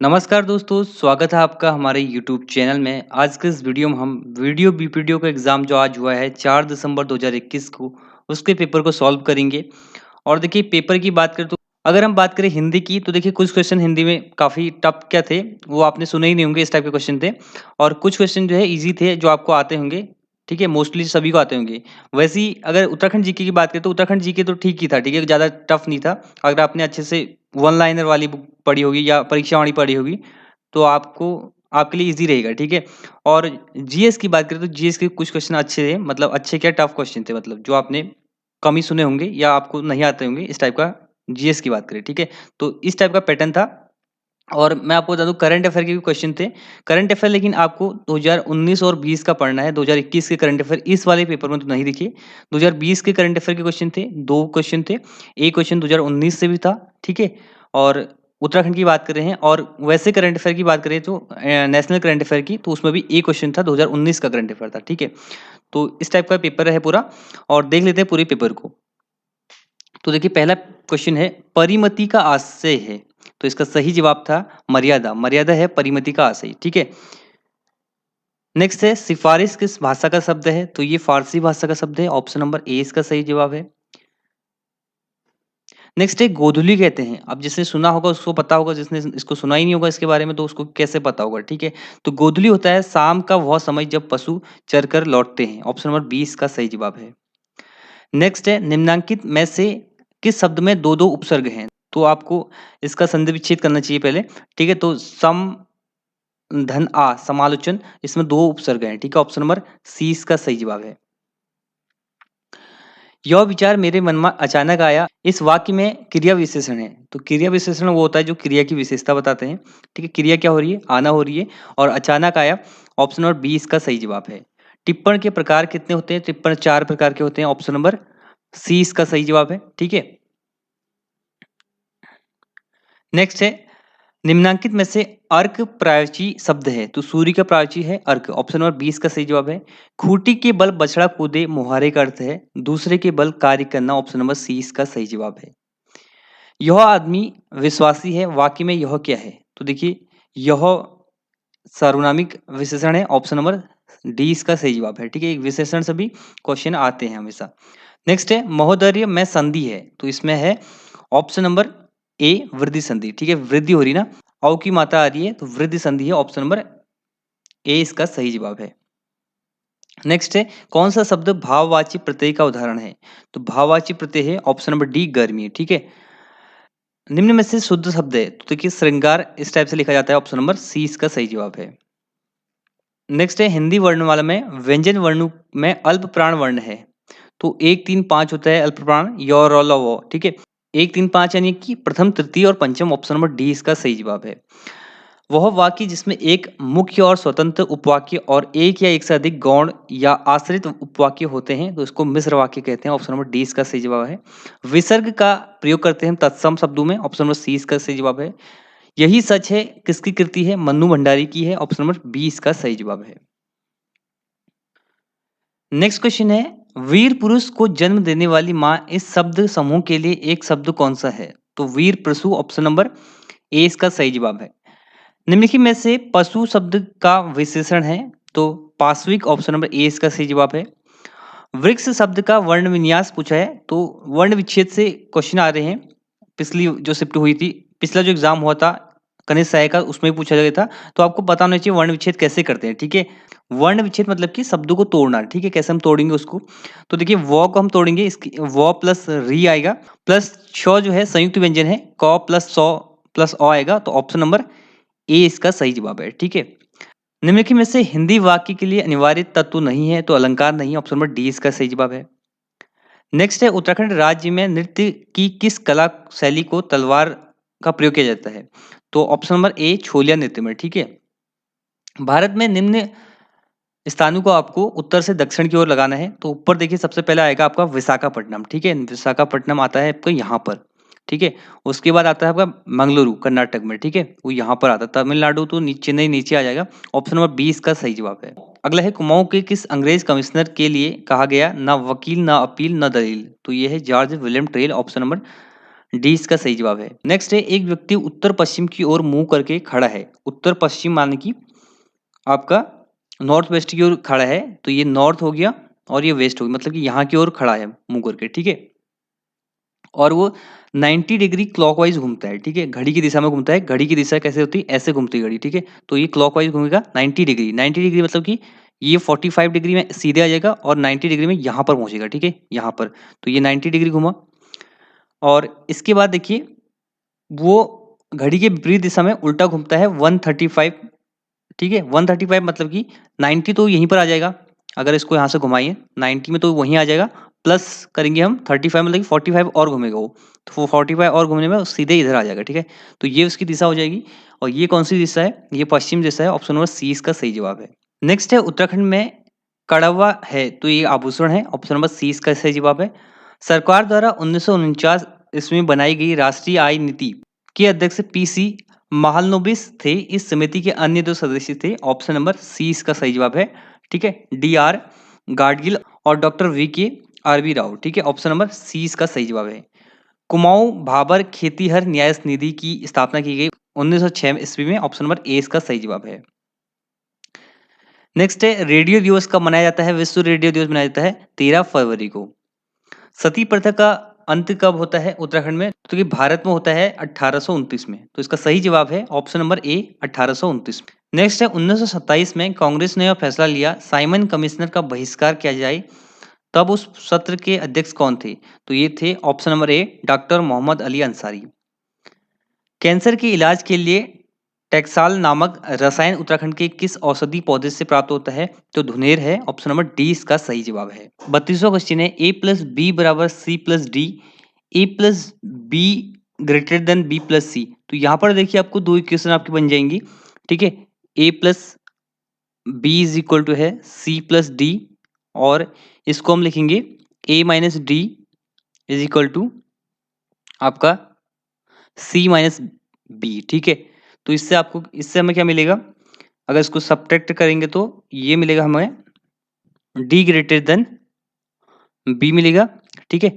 नमस्कार दोस्तों, स्वागत है आपका हमारे यूट्यूब चैनल में। आज के इस वीडियो में हम वीडियो बीपीडीओ का एग्ज़ाम जो आज हुआ है 4 दिसंबर 2021 को, उसके पेपर को सॉल्व करेंगे। और देखिए पेपर की बात करें तो अगर हम बात करें हिंदी की तो देखिए कुछ क्वेश्चन हिंदी में काफ़ी टफ क्या थे, वो आपने सुने ही नहीं होंगे, इस टाइप के क्वेश्चन थे। और कुछ क्वेश्चन जो है ईज़ी थे जो आपको आते होंगे, ठीक है? मोस्टली सभी को आते होंगे। वैसे ही अगर उत्तराखंड जीके की बात करें तो उत्तराखंड जीके तो ठीक ही था, ठीक है? ज़्यादा टफ नहीं था। अगर आपने अच्छे से वन लाइनर वाली बुक पढ़ी होगी या परीक्षा वाणी पढ़ी होगी तो आपको आपके लिए ईज़ी रहेगा, ठीक है? और जीएस की बात करें तो जीएस के कुछ क्वेश्चन अच्छे थे, मतलब अच्छे क्या टफ क्वेश्चन थे, मतलब जो आपने कम ही सुने होंगे या आपको नहीं आते होंगे, इस टाइप का जीएस की बात करें, ठीक है? तो इस टाइप का पैटर्न था। और मैं आपको बता दूँ करंट अफेयर के भी क्वेश्चन थे। करंट अफेयर लेकिन आपको 2019 और 20 का पढ़ना है, 2021 के करंट अफेयर इस वाले पेपर में तो नहीं दिखे। 2020 के करंट अफेयर के क्वेश्चन थे, 2 क्वेश्चन थे। एक क्वेश्चन 2019 से भी था, ठीक है? और उत्तराखंड की बात कर रहे हैं और वैसे करंट अफेयर की बात करें तो नेशनल करंट अफेयर की तो उसमें भी एक क्वेश्चन था 2019 का करंट अफेयर था, ठीक है? तो इस टाइप का पेपर है पूरा और देख लेते हैं पूरे पेपर को। तो देखिए पहला क्वेश्चन है परिमति का आशय है, तो इसका सही जवाब था मर्यादा। मर्यादा है परिमति का आशय, ठीक है? नेक्स्ट है सिफारिश किस भाषा का शब्द है, तो ये फारसी भाषा का शब्द है। ऑप्शन नंबर ए इसका सही जवाब है। नेक्स्ट है गोधुली कहते हैं। अब जिसने सुना होगा उसको पता होगा, जिसने इसको सुना ही नहीं होगा इसके बारे में तो उसको कैसे पता होगा, ठीक है? तो गोधुली होता है शाम का वह समय जब पशु चरकर लौटते हैं। ऑप्शन नंबर बी इसका सही जवाब है। नेक्स्ट है निम्नांकित में से किस शब्द में दो दो उपसर्ग हैं, तो आपको इसका संधि विच्छेद करना चाहिए पहले, ठीक है? तो सम धन आ समालोचन, इसमें दो उपसर्ग हैं, ठीक है? ऑप्शन नंबर सी इसका सही जवाब है। यह विचार मेरे मन में अचानक आया, इस वाक्य में क्रिया विशेषण है, तो क्रिया विशेषण वो होता है जो क्रिया की विशेषता बताते हैं, ठीक है? क्रिया क्या हो रही है, आना हो रही है और अचानक आया। ऑप्शन नंबर बी इसका सही जवाब है। टिप्पण के प्रकार कितने होते हैं, टिप्पण 4 प्रकार के होते हैं। ऑप्शन नंबर सी इसका सही जवाब है, ठीक है? नेक्स्ट है निम्नांकित में से अर्क प्रायची शब्द है, तो सूर्य का प्रायची है अर्क। ऑप्शन नंबर 20 का सही जवाब है। खूंटी के बल बछड़ा कूदे मुहारे का अर्थ है दूसरे के बल कार्य करना। ऑप्शन नंबर सी इसका सही जवाब है। यह आदमी विश्वासी है, वाक्य में यह क्या है, तो देखिए यह सार्वनामिक विशेषण है। ऑप्शन नंबर डी इसका सही जवाब है, ठीक है? एक विशेषण से भी क्वेश्चन आते हैं हमेशा। नेक्स्ट है महोदर्य में संधि है, तो इसमें है ऑप्शन नंबर ए वृद्धि संधि, ठीक है? वृद्धि हो रही ना, औ की मात्रा आ रही है तो वृद्धि संधि है। ऑप्शन नंबर ए इसका सही जवाब है। नेक्स्ट है कौन सा शब्द भाववाची प्रत्यय का उदाहरण है, तो भाववाची प्रत्यय है ऑप्शन नंबर डी गर्मी, ठीक है? निम्न में से शुद्ध शब्द है, तो देखिए श्रृंगार इस टाइप से लिखा जाता है। ऑप्शन नंबर सी इसका सही जवाब है। नेक्स्ट है हिंदी वर्णमाला में व्यंजन वर्णों में अल्प प्राण वर्ण है, तो 1 3 5 होता है अल्प प्राण य र ल व, ठीक है? 1 3 5 यानी कि प्रथम तृतीय और पंचम। ऑप्शन नंबर डी इसका सही जवाब है। वह वाक्य जिसमें एक मुख्य और स्वतंत्र उपवाक्य और एक या एक से अधिक गौण या आश्रित उपवाक्य होते हैं तो इसको मिश्र वाक्य कहते हैं। ऑप्शन नंबर डी इसका सही जवाब है। विसर्ग का प्रयोग करते हैं हम तत्सम शब्दों में। ऑप्शन नंबर सी इसका सही जवाब है। यही सच है किसकी कृति है, मन्नू भंडारी की है। ऑप्शन नंबर बी इसका सही जवाब है। नेक्स्ट क्वेश्चन है वीर पुरुष को जन्म देने वाली माँ इस शब्द समूह के लिए एक शब्द कौन सा है, तो वीर प्रसू। ऑप्शन नंबर ए इसका सही जवाब है। निम्नलिखित में से पशु शब्द का विशेषण है, तो पाश्विक। ऑप्शन नंबर ए इसका सही जवाब है। वृक्ष शब्द का वर्ण विन्यास पूछा है, तो वर्ण विच्छेद से क्वेश्चन आ रहे हैं। पिछली जो शिफ्ट हुई थी, पिछला जो एग्जाम हुआ था कनिष्ठ सहायक का, उसमें भी पूछा गया था, तो आपको पता होना चाहिए वर्ण विच्छेद कैसे करते हैं, ठीक है? वर्ण विच्छेद मतलब कि शब्दों को तोड़ना, ठीक है? कैसे हम तोड़ेंगे उसको, तो देखिए व को हम तोड़ेंगे, इसकी व प्लस री आएगा प्लस छ जो है संयुक्त व्यंजन है, क प्लस सौ प्लस अ आएगा, तो ऑप्शन नंबर ए इसका सही जवाब है, ठीक है? निम्नलिखित में से हिंदी वाक्य के लिए अनिवार्य तत्व नहीं है, तो अलंकार नहीं। ऑप्शन नंबर डी इसका सही जवाब है। नेक्स्ट है उत्तराखंड राज्य में नृत्य की किस कला शैली को तलवार का प्रयोग किया जाता है, तो ऑप्शन नंबर ए छोलिया नृत्य में, ठीक है? भारत में निम्न स्थानों को आपको उत्तर से दक्षिण की ओर लगाना है, तो ऊपर देखिए सबसे पहले आएगा आपका विशाखापट्टनम, ठीक है? विशाखापट्टनम आता है आपको यहाँ पर, ठीक है? उसके बाद आता है आपका मंगलुरु कर्नाटक में, ठीक है? वो यहाँ पर आता है। तमिलनाडु तो चेन्नई नीचे आ जाएगा। ऑप्शन नंबर 20 का सही जवाब है। अगला है कुमाऊं के किस अंग्रेज कमिश्नर के लिए कहा गया ना वकील ना अपील ना दलील, तो ये है George William trail. Option number D इसका सही जवाब है। नेक्स्ट है, एक व्यक्ति उत्तर पश्चिम की ओर मुंह करके खड़ा है। उत्तर पश्चिम माने कि आपका नॉर्थ वेस्ट की ओर खड़ा है, तो ये नॉर्थ हो गया और ये वेस्ट हो गया, मतलब कि यहाँ की ओर खड़ा है मुंह करके, ठीक है। और वो 90 डिग्री क्लॉकवाइज घूमता है, ठीक है, घड़ी की दिशा में घूमता है। घड़ी की दिशा कैसे होती है, ऐसे घूमती है घड़ी, ठीक है। तो ये क्लॉकवाइज घूमेगा 90 डिग्री। 90 डिग्री मतलब कि ये 45 डिग्री में सीधे आ जाएगा और 90 डिग्री में यहाँ पर पहुंचेगा, ठीक है, यहाँ पर। तो ये 90 डिग्री घूमा। और इसके बाद देखिए, वो घड़ी के विपरीत दिशा में उल्टा घूमता है 135, ठीक है। 135 मतलब कि 90 तो यहीं पर आ जाएगा, अगर इसको यहाँ से घुमाइए 90 में तो वहीं आ जाएगा, प्लस करेंगे हम 35 मतलब कि 45 और घूमेगा वो, तो वो 45 और घूमने में वो सीधे इधर आ जाएगा, ठीक है। तो ये उसकी दिशा हो जाएगी। और ये कौन सी दिशा है, ये पश्चिम दिशा है। ऑप्शन नंबर सी इसका सही जवाब है। नेक्स्ट है, उत्तराखंड में कड़वा है तो ये आभूषण है। ऑप्शन नंबर सी इसका सही जवाब है। सरकार द्वारा 1949 ईस्वी में बनाई गई राष्ट्रीय आय नीति के अध्यक्ष पीसी महालनोबिस थे। इस समिति के अन्य दो सदस्य थे। ऑप्शन नंबर सी इसका सही जवाब है, ठीक है। डी आर गाडगिल और डॉक्टर वी के आर वी राव, ठीक है। ऑप्शन नंबर सी इसका सही जवाब है। कुमाऊं भाबर खेतीहर न्यास निधि की स्थापना की गई 1906 ईस्वी में। ऑप्शन नंबर ए इसका सही जवाब है। नेक्स्ट है, रेडियो दिवस कब मनाया जाता है। विश्व रेडियो दिवस मनाया जाता है 13 फरवरी को। सती प्रथा का अंत कब होता है उत्तराखंड में, तो ये भारत में होता है 1829 में। तो इसका सही जवाब है ऑप्शन नंबर ए 1829 में। नेक्स्ट है, 1927 में कांग्रेस ने यह फैसला लिया साइमन कमिश्नर का बहिष्कार किया जाए, तब उस सत्र के अध्यक्ष कौन थे, तो ये थे option number A doctor Mohammad Ali Ansari. Cancer के इलाज के लिए टैक्साल नामक रसायन उत्तराखंड के किस औषधि पौधे से प्राप्त होता है, तो धुनेर है। ऑप्शन नंबर डी इसका सही जवाब है। 32वां क्वेश्चन है, ए प्लस बी बराबर C plus D, A plus B greater than B plus C. तो यहाँ पर देखिए आपको दो इक्वेशन आपकी बन जाएंगी, ठीक है। A plus B is equal to है सी प्लस डी, और इसको हम लिखेंगे A minus D is equal to आपका सी माइनस बी, ठीक है। तो इससे हमें क्या मिलेगा, अगर इसको सब्ट्रैक्ट करेंगे तो ये मिलेगा हमें डी ग्रेटर देन बी मिलेगा, ठीक है।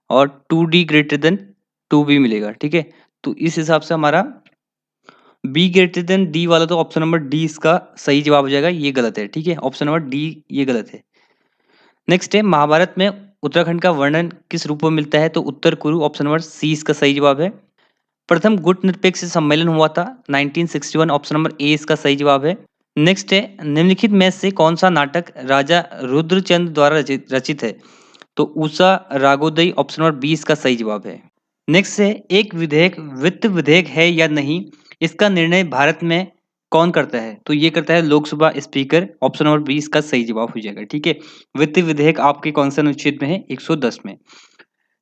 और 2d ग्रेटर देन 2b मिलेगा, ठीक है। तो इस हिसाब से हमारा बी ग्रेटर देन डी वाला, तो ऑप्शन नंबर डी इसका सही जवाब हो जाएगा। ये गलत है, ठीक है। ऑप्शन नंबर डी ये गलत है। नेक्स्ट है, महाभारत में उत्तराखंड का वर्णन किस रूप में मिलता है, तो उत्तर कुरु। ऑप्शन नंबर सी इसका सही जवाब है। प्रथम गुट निरपेक्ष सम्मेलन हुआ था 1961। ऑप्शन नंबर ए इसका सही जवाब है। नेक्स्ट है, निम्नलिखित में से कौन सा नाटक राजा रुद्रचंद द्वारा रचित है, तो उषा रागोदय। ऑप्शन नंबर बी इसका सही जवाब है। नेक्स्ट है, एक विधेयक वित्त विधेयक है या नहीं, इसका निर्णय भारत में कौन करता है, तो ये करता है Lok Sabha speaker. Option number B इसका सही जवाब हो जाएगा, ठीक है। वित्त विधेयक आपके कौन से अनुच्छेद में है, 110 में।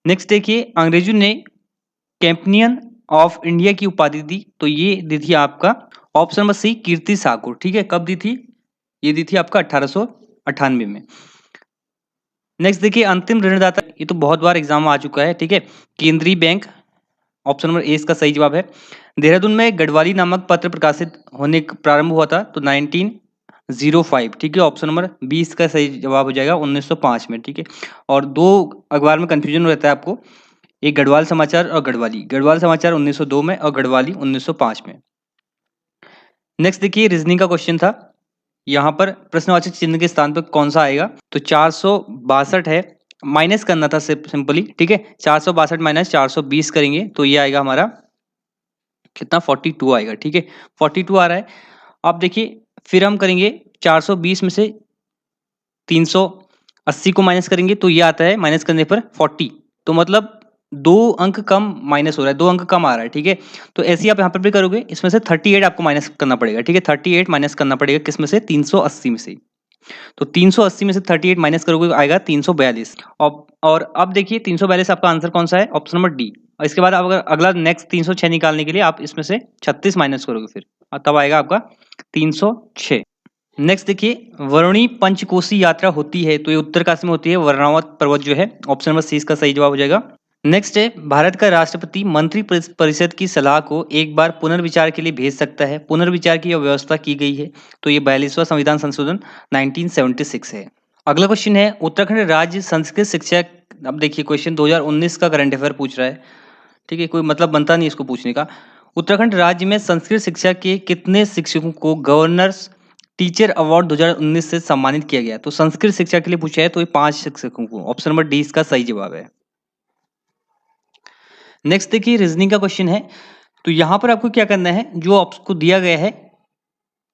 नेक्स्ट देखिए, अंग्रेजों ने कैंपियन ऑफ इंडिया की उपाधि दी, तो ये दी थी आपका ऑप्शन नंबर सी कीर्ति साह को, ठीक है। कब दी थी, ये दी थी आपका 1898 में। नेक्स्ट देखिए, अंतिम ऋणदाता, ये तो बहुत बार एग्जाम में आ चुका है, ठीक है। केंद्रीय बैंक। ऑप्शन नंबर ए इसका सही जवाब है। देहरादून में गढ़वाली नामक पत्र प्रकाशित होने प्रारंभ हुआ था, तो 1905, ठीक है। ऑप्शन नंबर बी इसका सही जवाब हो जाएगा 1905 में, ठीक है। और दो अखबार में कंफ्यूजन रहता है आपको, एक गढ़वाल समाचार और गढ़वाल समाचार 1902 में और गढ़वाली 1905 में। नेक्स्ट देखिए, रीजनिंग का क्वेश्चन था। यहाँ पर प्रश्नवाचक चिन्ह के स्थान पर कौन सा आएगा, तो 462 है, माइनस करना था सिंपली, ठीक है। 462 माइनस 420 करेंगे तो ये आएगा हमारा कितना, 42 आएगा, ठीक है। 42 आ रहा है। अब देखिए, फिर हम करेंगे 420 में से 380 को माइनस करेंगे तो ये आता है माइनस करने पर 40, तो मतलब 2 अंक कम माइनस हो रहा है, 2 अंक कम आ रहा है, ठीक है। तो ऐसे ही आप यहाँ पर भी करोगे, इसमें से 38 आपको माइनस करना पड़ेगा, ठीक है। 38 माइनस करना पड़ेगा किसमें से, 380 में से। तो 380 में से 38 माइनस करोगे तो आएगा 342। और अब देखिए 342 आपका आंसर कौन सा है, ऑप्शन नंबर डी। और इसके बाद आप अगर अगला नेक्स्ट 306 निकालने के लिए आप इसमें से 36 माइनस करोगे फिर, और तब आएगा आपका 306। नेक्स्ट देखिए, वरुणी पंचकोशी यात्रा होती है, तो ये उत्तरकाशी में होती है, वर्णावत पर्वत जो है। ऑप्शन नंबर सी इसका सही जवाब हो जाएगा। नेक्स्ट है, भारत का राष्ट्रपति मंत्री परिषद की सलाह को एक बार पुनर्विचार के लिए भेज सकता है, पुनर्विचार की व्यवस्था की गई है, तो ये 42वां संविधान संशोधन 1976 है। अगला क्वेश्चन है, उत्तराखंड राज्य संस्कृत शिक्षा, अब देखिए क्वेश्चन 2019 का करंट अफेयर पूछ रहा है, ठीक है, कोई मतलब बनता नहीं इसको पूछने का। उत्तराखंड राज्य में संस्कृत शिक्षा के कितने शिक्षकों को गवर्नर्स टीचर अवार्ड 2019 से सम्मानित किया गया? तो संस्कृत शिक्षा के लिए पूछा है तो ये 5 शिक्षकों को। ऑप्शन नंबर डी इसका सही जवाब है। नेक्स्ट देखिए रीजनिंग का क्वेश्चन है। तो यहाँ पर आपको क्या करना है, जो आपको दिया गया है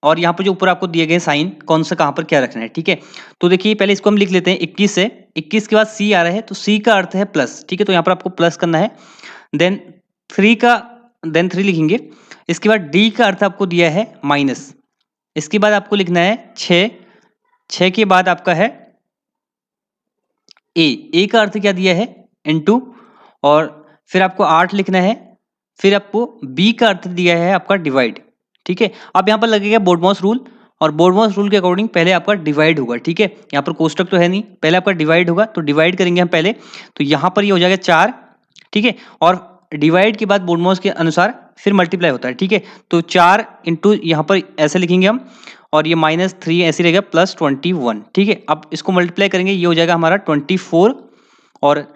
और यहाँ पर जो ऊपर आपको दिए गए साइन कौन सा कहाँ पर क्या रखना है, ठीक है। तो देखिए पहले इसको हम लिख लेते हैं 21 से, 21 के बाद सी आ रहा है तो सी का अर्थ है प्लस, ठीक है। तो यहाँ पर आपको प्लस करना है, देन 3 लिखेंगे। इसके बाद डी का अर्थ आपको दिया है माइनस, इसके बाद आपको लिखना है 6 के बाद आपका है ए का अर्थ क्या दिया है इनटू, और फिर आपको 8 लिखना है, फिर आपको बी का अर्थ दिया है आपका डिवाइड, ठीक है। अब यहाँ पर लगेगा बोर्डमॉस रूल, और बोर्डमॉस रूल के अकॉर्डिंग पहले आपका डिवाइड होगा, ठीक है। यहाँ पर कोष्टक तो है नहीं, पहले आपका डिवाइड होगा, तो डिवाइड करेंगे हम पहले। तो यहाँ पर ये हो जाएगा 4, ठीक है, और डिवाइड के बाद बोर्डमॉस के अनुसार फिर मल्टीप्लाई होता है, ठीक है। तो 4 इंटू यहाँ पर ऐसे लिखेंगे हम, और ये -3 ऐसे रहेगा प्लस 21, ठीक है। अब इसको मल्टीप्लाई करेंगे, ये हो जाएगा हमारा 24, और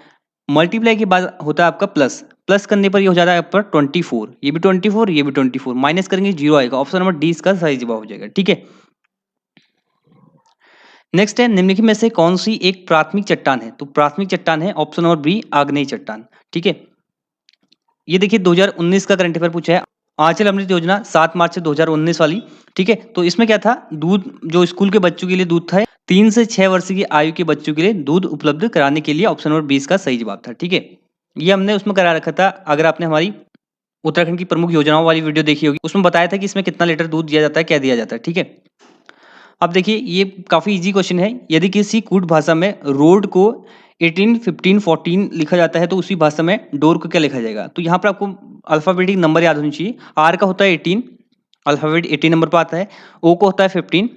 मल्टीप्लाई के बाद होता है आपका प्लस, प्लस करने पर ये हो जाता है आपका 24, ये भी 24, ये भी 24, माइनस करेंगे 0 आएगा। ऑप्शन नंबर डी इसका सही जवाब हो जाएगा, ठीक है। नेक्स्ट है निम्नलिखित में से कौन सी एक प्राथमिक चट्टान है? तो प्राथमिक चट्टान है ऑप्शन नंबर बी आग्नेय चट्टान, ठीक है। ये देखिए 2019 का करंट अफेयर पूछा है, आंचल अमृत योजना 7 मार्च से 2019 वाली, ठीक है। तो इसमें क्या था, दूध जो स्कूल के बच्चों के लिए दूध था, 3 से 6 वर्ष की आयु के बच्चों के लिए दूध उपलब्ध कराने के लिए ऑप्शन नंबर 20 का सही जवाब था, ठीक है। ये हमने उसमें करा रखा था, अगर आपने हमारी उत्तराखंड की प्रमुख योजनाओं वाली वीडियो देखी होगी, उसमें बताया था कि इसमें कितना लीटर दूध दिया जाता है, क्या दिया जाता है, ठीक है। अब देखिए ये काफी इजी क्वेश्चन है, यदि किसी कूट भाषा में रोड को 18, 15, 14 लिखा जाता है तो उसी भाषा में डोर को क्या लिखा जाएगा? तो यहाँ पर आपको अल्फाबेटिक नंबर याद होनी चाहिए। आर का होता है 18, अल्फाबेट 18 नंबर पर आता है, ओ का होता है 15,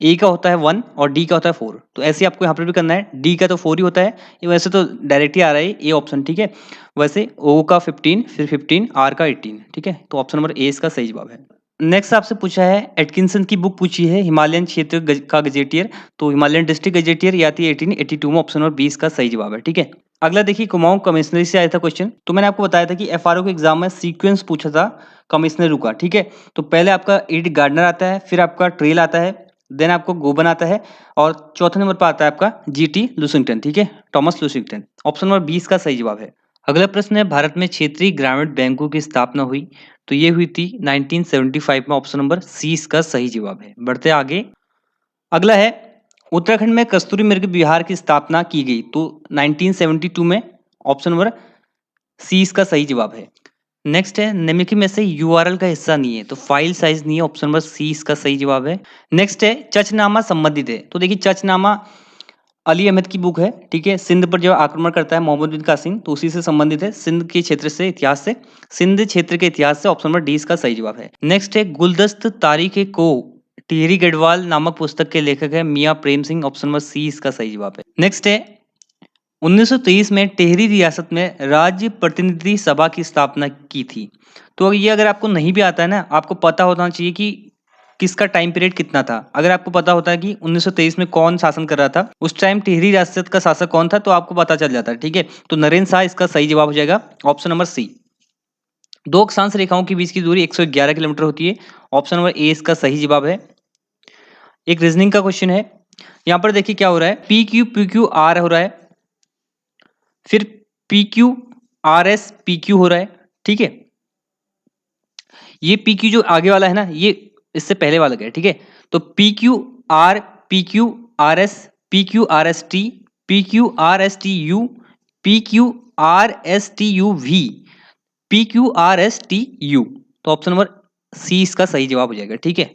ए का होता है 1 और डी का होता है 4। तो ऐसे आपको यहाँ पर भी करना है, डी का तो 4 ही होता है, ये वैसे तो डायरेक्ट ही आ रहा है ए ऑप्शन, ठीक है। वैसे ओ का 15, फिर 15, आर का 18, ठीक है। तो ऑप्शन नंबर ए इसका सही जवाब है। नेक्स्ट आपसे पूछा है, एटकिंसन की बुक पूछी है हिमालयन क्षेत्र का गजेटियर, तो हिमालयन डिस्ट्रिक्ट गजेटियर या 1882 में, ऑप्शन नंबर 20 का सही जवाब है, ठीक है। अगला देखिए कुमाऊं कमिश्नरी से आया था क्वेश्चन, तो मैंने आपको बताया था कि एफआरओ के एग्जाम में सीक्वेंस पूछा था कमिश्नरी का, ठीक है। तो पहले आपका एड गार्डनर आता है, फिर आपका ट्रेल आता है, देन आपको गोबन आता है, और चौथे नंबर पर आता है आपका जीटी लुसिंगटन, ठीक है, टॉमस लुसिंगटन। ऑप्शन नंबर 20 का सही जवाब है। अगला प्रश्न है, भारत में क्षेत्रीय ग्रामीण बैंकों की स्थापना हुई, तो ये हुई थी 1975 में, ऑप्शन नंबर सी इसका सही जवाब है। बढ़ते आगे, अगला है उत्तराखंड में कस्तूरी मृग विहार की स्थापना की गई, तो 1972 में, ऑप्शन नंबर सी इसका सही जवाब है। नेक्स्ट है निम्नलिखित में से यूआरएल का हिस्सा नहीं है, तो फाइल साइज नहीं है, ऑप्शन नंबर सी इसका सही जवाब है। नेक्स्ट है चचनामा संबंधित है, तो देखिए चचनामा अली अहमद की बुक है, ठीक है। सिंध पर जब आक्रमण करता है मोहम्मद बिन कासिम, तो उसी से संबंधित है, सिंध के क्षेत्र से, इतिहास से, सिंध क्षेत्र के इतिहास से, ऑप्शन नंबर डी इसका सही जवाब है। नेक्स्ट है गुलदस्त तारीख को टिहरी गढ़वाल नामक पुस्तक के लेखक है मियां Prem Singh, option number C इसका सही जवाब है। नेक्स्ट है 1923 में टिहरी रियासत में राज्य प्रतिनिधि सभा की स्थापना की थी, तो ये अगर आपको नहीं भी आता है ना, आपको पता होना चाहिए कि किसका टाइम पीरियड कितना था। अगर आपको पता होता है कि 1923 में कौन शासन कर रहा था, उस टाइम टिहरी रियासत का शासक कौन था, तो आपको पता चल जाता है, ठीक है। तो नरेंद्र शाह इसका सही जवाब हो जाएगा, ऑप्शन नंबर सी। दो अक्षांश रेखाओं के बीच की दूरी 111 किलोमीटर होती है, ऑप्शन नंबर ए इसका सही जवाब है। एक रीजनिंग का क्वेश्चन है, यहाँ पर देखिए क्या हो रहा है, पी क्यू आर हो रहा है, फिर P Q R S P Q हो रहा है, ठीक है। ये पी क्यू जो आगे वाला है ना, ये इससे पहले वाला गया, ठीक है। तो P Q R S P Q R S T, P Q R S T U, P Q R S T U V, P Q R S T U. तो ऑप्शन नंबर सी इसका सही जवाब हो जाएगा, ठीक है।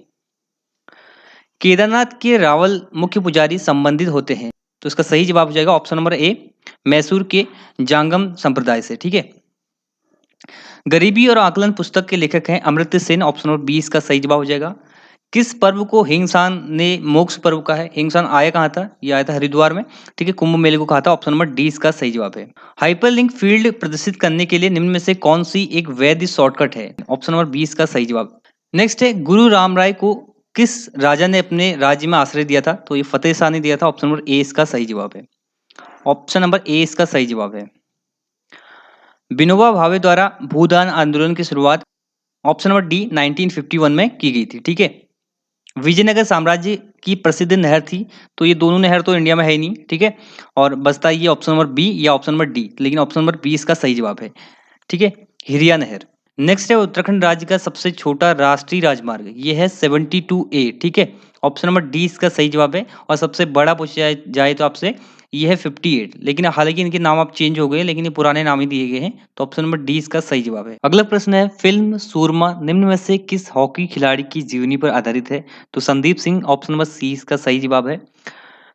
केदारनाथ के रावल मुख्य पुजारी संबंधित होते हैं, तो इसका सही जवाब हो जाएगा ऑप्शन नंबर ए, मैसूर के जांगम संप्रदाय से, ठीक है। गरीबी और आकलन पुस्तक के लेखक हैं अमर्त्य सेन, ऑप्शन नंबर 20 का सही जवाब हो जाएगा। किस पर्व को हिंगसान ने मोक्ष पर्व कहा है? हिंगसान आया कहाँ था? ये आया था हरिद्वार में, ठीक है, कुंभ मेले को कहा था, ऑप्शन नंबर डी इसका सही जवाब है। हाइपरलिंक फील्ड प्रदर्शित करने के लिए निम्न में से कौन सी एक वैध शॉर्टकट है? ऑप्शन नंबर 20 का सही जवाब। नेक्स्ट है गुरु राम राय को किस राजा ने अपने राज्य में आश्रय दिया था? तो ये फतेह शाह ने दिया था, ऑप्शन नंबर ए इसका सही जवाब है। ऑप्शन नंबर ए इसका सही जवाब है। विनोबा भावे द्वारा भूदान आंदोलन की शुरुआत ऑप्शन नंबर डी 1951 में की गई थी। ठीक है। विजयनगर साम्राज्य की प्रसिद्ध नहर थी, तो ये दोनों नहर तो इंडिया में है ही नहीं। ठीक है। और बचता ये ऑप्शन नंबर बी या ऑप्शन नंबर डी, लेकिन ऑप्शन नंबर बी इसका सही जवाब है। ठीक है। हिरिया नहर। नेक्स्ट है उत्तराखंड राज्य का सबसे छोटा राष्ट्रीय राजमार्ग, ये है 72A। ठीक है। ऑप्शन नंबर डी इसका सही जवाब है। और सबसे बड़ा पूछा जाए तो आपसे, ये है 58, लेकिन हालांकि इनके नाम अब चेंज हो गए, लेकिन ये पुराने नाम ही दिए गए हैं। तो ऑप्शन नंबर डी इसका सही जवाब है। अगला प्रश्न है, फिल्म सूरमा निम्न में से किस हॉकी खिलाड़ी की जीवनी पर आधारित है? तो Sandeep Singh, option number C इसका सही जवाब है।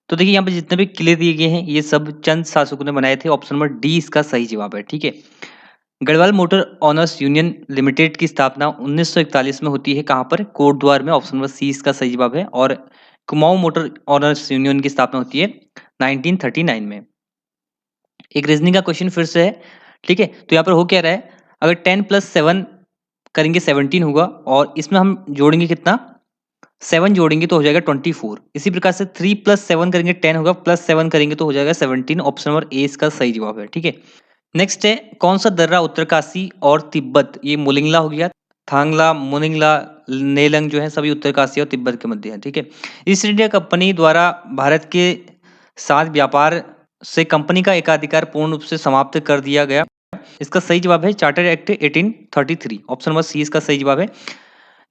तो देखिए यहाँ पे जितने भी किले दिए गए हैं ये सब चंद शासकों ने बनाए थे। ऑप्शन नंबर डी इसका सही जवाब है। ठीक है। Garhwal motor honours union limited की स्थापना 1941 में होती है, कहाँ पर? कोटद्वार में। ऑप्शन नंबर सी इसका सही जवाब है। और कुमाऊं मोटर ऑनर्स यूनियन की स्थापना होती है 1939 में। एक रीजनिंग का क्वेश्चन फिर से है। ठीक है। तो यहाँ पर हो क्या रहा है, अगर 10 + 7 करेंगे 17 होगा, और इसमें हम जोड़ेंगे कितना, 7 जोड़ेंगे तो हो जाएगा 24। इसी प्रकार से 3 + 7 करेंगे 10 होगा, +7 करेंगे तो हो जाएगा 17। ऑप्शन नंबर ए इसका सही जवाब है। ठीक है। नेक्स्ट है, कौन सा दर्रा उत्तरकाशी और तिब्बत, ये मोलिंगला हो गया, थांगला, मोनिंगला, नेलंग जो है सभी उत्तरकाशी और तिब्बत के मध्य है। ठीक है। ईस्ट इंडिया कंपनी द्वारा भारत के साथ व्यापार से कंपनी का एकाधिकार पूर्ण रूप से समाप्त कर दिया गया, इसका सही जवाब है charter act 1833। Option number C इसका सही जवाब है।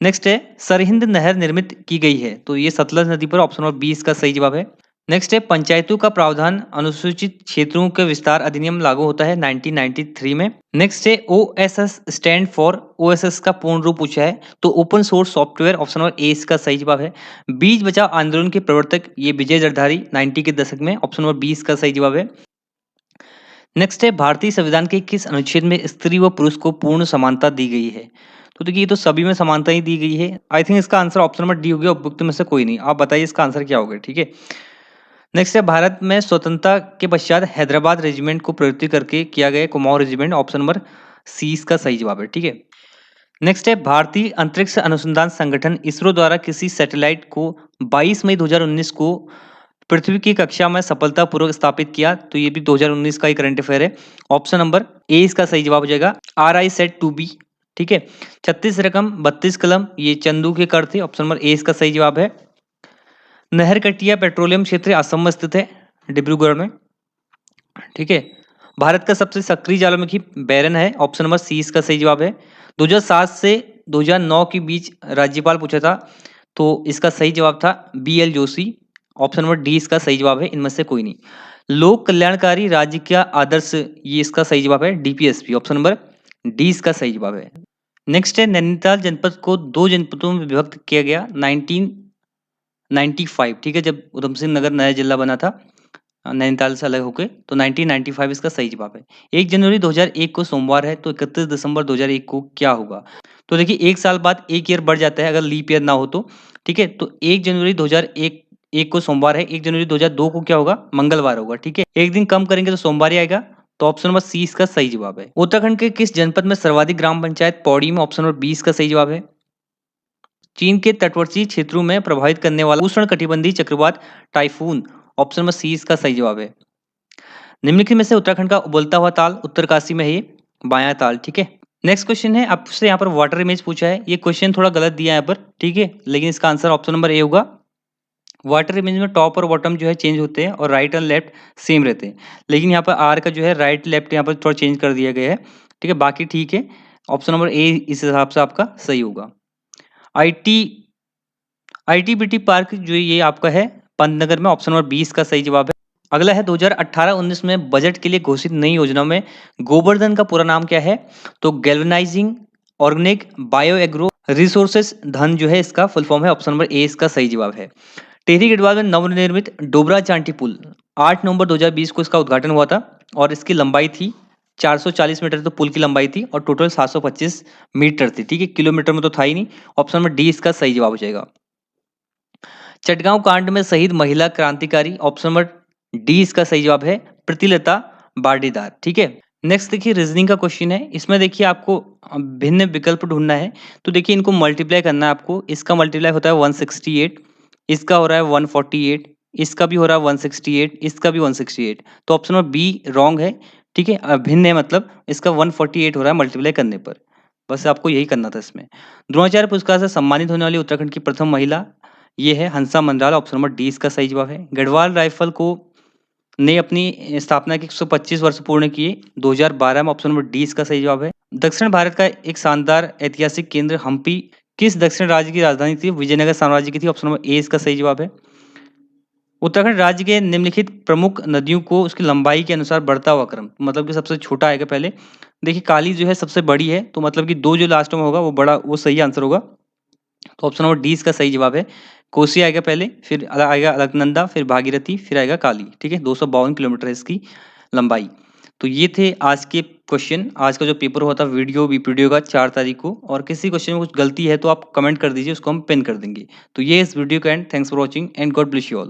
नेक्स्ट है, सरहिंद नहर निर्मित की गई है, तो ये सतलज नदी पर। ऑप्शन नंबर बी इसका सही जवाब है। नेक्स्ट है, पंचायतों का प्रावधान अनुसूचित क्षेत्रों के विस्तार अधिनियम लागू होता है 1993 में। नेक्स्ट है, ओएसएस स्टैंड फॉर, ओएसएस का पूर्ण रूप पूछा है, तो open source software. Option number ए इसका सही जवाब है। बीज बचाओ आंदोलन के प्रवर्तक, ये विजय जरधारी 90 के दशक में। ऑप्शन नंबर बी इसका सही जवाब है। नेक्स्ट है, भारतीय संविधान के किस अनुच्छेद में स्त्री व पुरुष को पूर्ण समानता दी गई है? तो देखिए ये तो सभी में समानता ही दी गई है। आई थिंक इसका आंसर ऑप्शन नंबर डी हो गया, उपयुक्त में से कोई नहीं। आप बताइए इसका आंसर क्या होगा? ठीक है। नेक्स्ट है, भारत में स्वतंत्रता के पश्चात हैदराबाद रेजिमेंट को प्रवृत्ति करके किया गया Kumaon regiment. Option number C इसका सही जवाब है। ठीक है। नेक्स्ट है, भारतीय अंतरिक्ष अनुसंधान संगठन इसरो द्वारा किसी सैटेलाइट को 22 मई 2019 को पृथ्वी की कक्षा में सफलतापूर्वक स्थापित किया, तो ये भी 2019 का ही करंट अफेयर है। ऑप्शन नंबर ए इसका सही जवाब हो जाएगा, RISAT-2B। ठीक है। 36 रकम 32 कलम, ये चंदू के कर थे। ऑप्शन नंबर ए इसका सही जवाब है। नहरकटिया पेट्रोलियम क्षेत्र असम में स्थित है, डिब्रूगढ़ में। ठीक है। भारत का सबसे सक्रिय ज्वालामुखी बैरन है। ऑप्शन नंबर सी इसका सही जवाब है। 2007 से 2009 के बीच राज्यपाल पूछा था, तो इसका सही जवाब था BL Joshi. Option number D इसका सही जवाब है, इनमें से कोई नहीं। लोक कल्याणकारी राज्य का आदर्श, ये इसका सही जवाब है DPSP। ऑप्शन नंबर डी इसका सही जवाब है। नेक्स्ट है, नैनीताल जनपद को 2 जनपदों में विभक्त किया गया 1995। ठीक है, जब उधम सिंह नगर नया जिला बना था नैनीताल से अलग होके, तो 1995 इसका सही जवाब है। 1 जनवरी 2001 को सोमवार है, तो 31 दिसंबर 2001 को क्या होगा? तो देखिए 1 साल बाद 1 ईयर बढ़ जाता है अगर लीप ईयर ना हो तो। ठीक है। तो 1 जनवरी 2001 को सोमवार है, 1 जनवरी 2002 को क्या होगा? मंगलवार होगा। ठीक है। एक दिन कम करेंगे तो सोमवार ही आएगा, तो ऑप्शन नंबर सी इसका सही जवाब है। उत्तराखंड के किस जनपद में सर्वाधिक ग्राम पंचायत? पौड़ी में। ऑप्शन नंबर बी इसका सही जवाब है। चीन के तटवर्ती क्षेत्रों में प्रभावित करने वाला उष्णकटिबंधीय चक्रवात टाइफून। ऑप्शन नंबर सी इसका सही जवाब है। निम्नलिखित में से उत्तराखंड का उबलता हुआ ताल उत्तरकाशी में है, ये बायां ताल। ठीक है। नेक्स्ट क्वेश्चन है, आपसे यहाँ पर वाटर इमेज पूछा है। ये क्वेश्चन थोड़ा गलत दिया है यहाँ पर। ठीक है। लेकिन इसका आंसर ऑप्शन नंबर ए होगा। वाटर इमेज में टॉप और बॉटम जो है चेंज होते हैं, और राइट और लेफ्ट सेम रहते हैं। लेकिन यहाँ पर आर का जो है राइट लेफ्ट यहाँ पर थोड़ा चेंज कर दिया गया है। ठीक है। बाकी ठीक है। ऑप्शन नंबर ए इस हिसाब से आपका सही होगा। ITBT पार्क जो ये आपका है पंतनगर में। ऑप्शन नंबर 20 का सही जवाब है। अगला है, 2018-19 में बजट के लिए घोषित नई योजना में गोवर्धन का पूरा नाम क्या है? तो galvanising organic bio agro resources धन जो है इसका फुल फॉर्म है। ऑप्शन नंबर ए इसका सही जवाब है। टिहरी गढ़वाल में नवनिर्मित डोबरा चांटी पुल 8 नवंबर 2020 को इसका उद्घाटन हुआ था, और इसकी लंबाई थी 440 मीटर, तो पुल की लंबाई थी, और टोटल 725 मीटर थी। ठीक है। किलोमीटर में तो था ही नहीं। ऑप्शन नंबर डी इसका सही जवाब हो जाएगा। चटगांव कांड में शहीद महिला क्रांतिकारी। ऑप्शन नंबर डी इसका सही जवाब है, प्रीतिलता बार्डीदार। ठीक है। नेक्स्ट देखिए रीजनिंग का क्वेश्चन है। इसमें देखिए आपको भिन्न विकल्प ढूंढना है, तो देखिए इनको मल्टीप्लाई करना है आपको। इसका मल्टीप्लाई होता है 168, इसका हो रहा है 148, इसका भी हो रहा है 168, इसका भी 168, तो ऑप्शन नंबर बी रॉन्ग है। ठीक है? भिन्न है मतलब इसका 148 हो रहा है मल्टीप्लाई करने पर। बस आपको यही करना था इसमें। द्रोणाचार्य पुरस्कार से सम्मानित होने वाली उत्तराखंड की प्रथम महिला, ये है हंसा मंडराल, ऑप्शन नंबर डी इसका सही जवाब है। गढ़वाल राइफल को ने अपनी स्थापना के 125 वर्ष पूर्ण किए 2012 में, ऑप्शन नंबर डी इसका सही जवाब है। दक्षिण भारत का एक शानदार ऐतिहासिक केंद्र हम्पी किस दक्षिण राज्य की राजधानी थी? विजयनगर साम्राज्य की थी, ऑप्शन नंबर ए इसका सही जवाब है। उत्तराखंड राज्य के निम्नलिखित प्रमुख नदियों को उसकी लंबाई के अनुसार बढ़ता हुआ क्रम, मतलब कि सबसे छोटा आएगा पहले। देखिए काली जो है सबसे बड़ी है, तो मतलब कि 2 जो लास्ट में होगा वो बड़ा, वो सही आंसर होगा। तो ऑप्शन नंबर डी इसका सही जवाब है। कोसी आएगा पहले, फिर आएगा अलकनंदा, फिर भागीरथी, फिर आएगा काली। ठीक है, 252 किलोमीटर है इसकी लंबाई। तो ये थे आज के क्वेश्चन। आज का जो पेपर हुआ था वीडियो वीडियो का 4 तारीख को, और किसी क्वेश्चन में कुछ गलती है तो आप कमेंट कर दीजिए, उसको हम पिन कर देंगे। तो ये इस वीडियो का and. Thanks for watching and God bless you all.